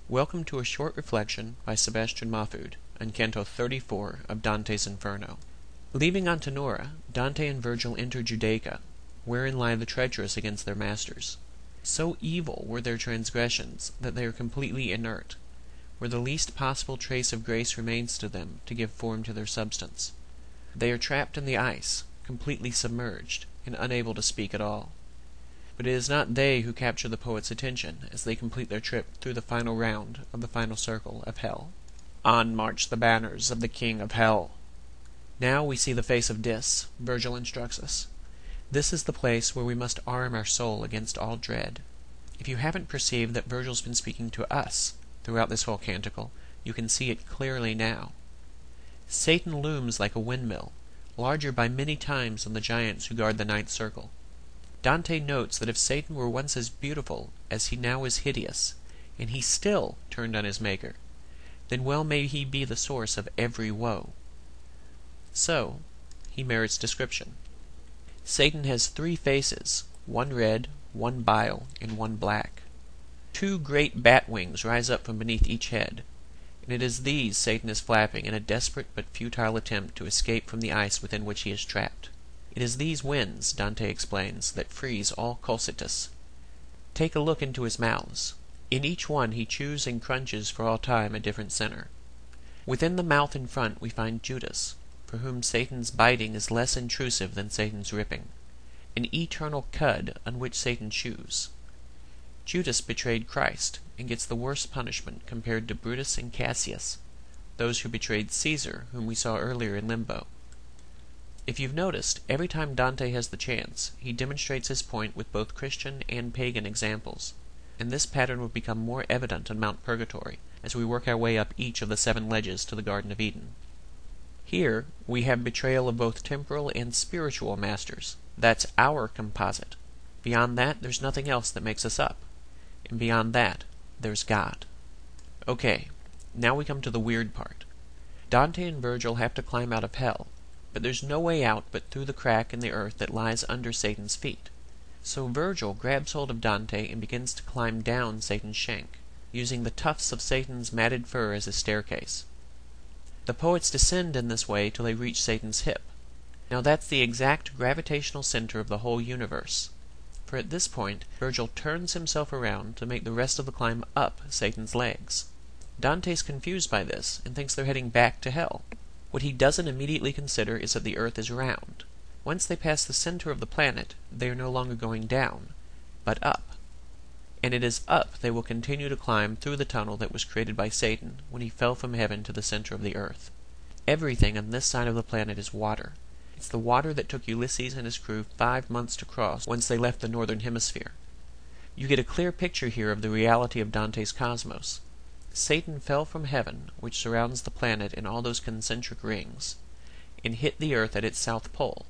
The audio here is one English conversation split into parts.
Welcome to a short reflection by Sebastian Mahfoud on Canto 34 of Dante's Inferno. Leaving Antenora, Dante and Virgil enter Judecca, wherein lie the treacherous against their masters. So evil were their transgressions that they are completely inert, where the least possible trace of grace remains to them to give form to their substance. They are trapped in the ice, completely submerged, and unable to speak at all. But it is not they who capture the poet's attention as they complete their trip through the final round of the final circle of hell. On march the banners of the king of hell. Now we see the face of Dis, Virgil instructs us. This is the place where we must arm our soul against all dread. If you haven't perceived that Virgil's been speaking to us throughout this whole canticle, you can see it clearly now. Satan looms like a windmill, larger by many times than the giants who guard the ninth circle. Dante notes that if Satan were once as beautiful as he now is hideous, and he still turned on his Maker, then well may he be the source of every woe. So, he merits description. Satan has 3 faces, one red, one bile, and one black. 2 great bat wings rise up from beneath each head, and it is these Satan is flapping in a desperate but futile attempt to escape from the ice within which he is trapped. It is these winds, Dante explains, that freeze all Cocytus. Take a look into his mouths. In each one he chews and crunches for all time a different center. Within the mouth in front we find Judas, for whom Satan's biting is less intrusive than Satan's ripping, an eternal cud on which Satan chews. Judas betrayed Christ, and gets the worst punishment compared to Brutus and Cassius, those who betrayed Caesar, whom we saw earlier in Limbo. If you've noticed, every time Dante has the chance, he demonstrates his point with both Christian and pagan examples, and this pattern will become more evident on Mount Purgatory as we work our way up each of the 7 ledges to the Garden of Eden. Here, we have betrayal of both temporal and spiritual masters. That's our composite. Beyond that, there's nothing else that makes us up. And beyond that, there's God. Okay, now we come to the weird part. Dante and Virgil have to climb out of hell, but there's no way out but through the crack in the earth that lies under Satan's feet. So Virgil grabs hold of Dante and begins to climb down Satan's shank, using the tufts of Satan's matted fur as a staircase. The poets descend in this way till they reach Satan's hip. Now that's the exact gravitational center of the whole universe, for at this point Virgil turns himself around to make the rest of the climb up Satan's legs. Dante's confused by this and thinks they're heading back to hell. What he doesn't immediately consider is that the earth is round. Once they pass the center of the planet, they are no longer going down, but up. And it is up they will continue to climb through the tunnel that was created by Satan when he fell from heaven to the center of the earth. Everything on this side of the planet is water. It's the water that took Ulysses and his crew 5 months to cross once they left the northern hemisphere. You get a clear picture here of the reality of Dante's cosmos. Satan fell from heaven, which surrounds the planet in all those concentric rings, and hit the earth at its south pole,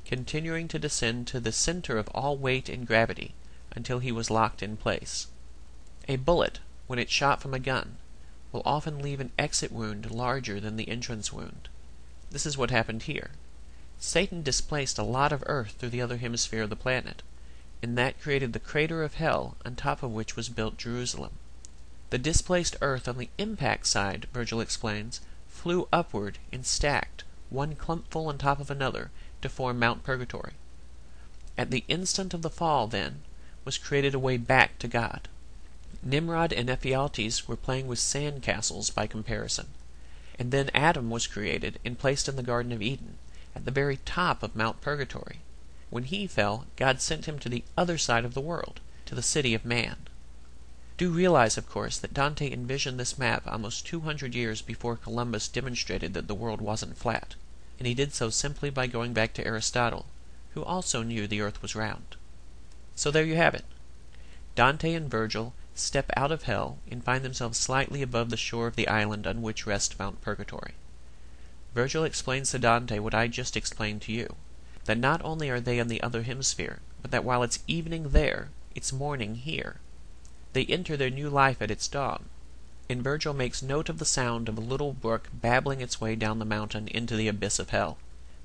continuing to descend to the center of all weight and gravity until he was locked in place. A bullet, when it's shot from a gun, will often leave an exit wound larger than the entrance wound. This is what happened here. Satan displaced a lot of earth through the other hemisphere of the planet, and that created the crater of hell on top of which was built Jerusalem. The displaced earth on the impact side, Virgil explains, flew upward and stacked, one clumpful on top of another, to form Mount Purgatory. At the instant of the fall, then, was created a way back to God. Nimrod and Ephialtes were playing with sand castles by comparison, and then Adam was created and placed in the Garden of Eden, at the very top of Mount Purgatory. When he fell, God sent him to the other side of the world, to the city of man. Do realize, of course, that Dante envisioned this map almost 200 years before Columbus demonstrated that the world wasn't flat, and he did so simply by going back to Aristotle, who also knew the earth was round. So there you have it. Dante and Virgil step out of hell and find themselves slightly above the shore of the island on which rests Mount Purgatory. Virgil explains to Dante what I just explained to you, that not only are they in the other hemisphere, but that while it's evening there, it's morning here. They enter their new life at its dawn, and Virgil makes note of the sound of a little brook babbling its way down the mountain into the abyss of hell.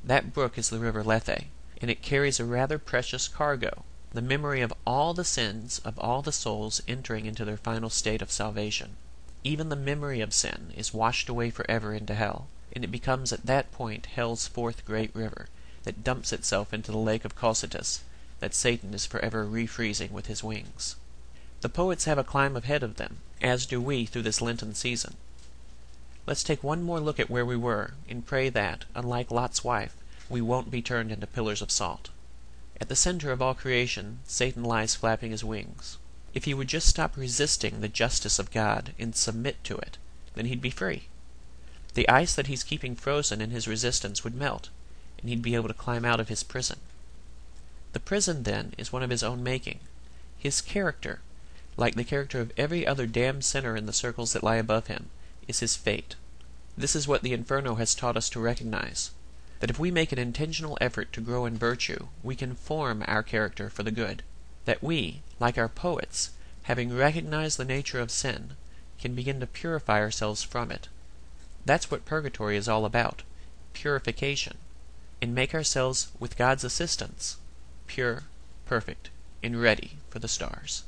That brook is the river Lethe, and it carries a rather precious cargo. the memory of all the sins of all the souls entering into their final state of salvation. Even the memory of sin is washed away forever into hell, and it becomes at that point hell's fourth great river, that dumps itself into the lake of Cocytus, that Satan is forever refreezing with his wings. The poets have a climb ahead of them, as do we through this Lenten season. Let's take one more look at where we were, and pray that, unlike Lot's wife, we won't be turned into pillars of salt. At the center of all creation, Satan lies flapping his wings. If he would just stop resisting the justice of God and submit to it, then he'd be free. The ice that he's keeping frozen in his resistance would melt, and he'd be able to climb out of his prison. The prison, then, is one of his own making. His character, like the character of every other damned sinner in the circles that lie above him, is his fate. This is what the Inferno has taught us to recognize, that if we make an intentional effort to grow in virtue, we can form our character for the good. That we, like our poets, having recognized the nature of sin, can begin to purify ourselves from it. That's what Purgatory is all about, purification, and make ourselves, with God's assistance, pure, perfect, and ready for the stars.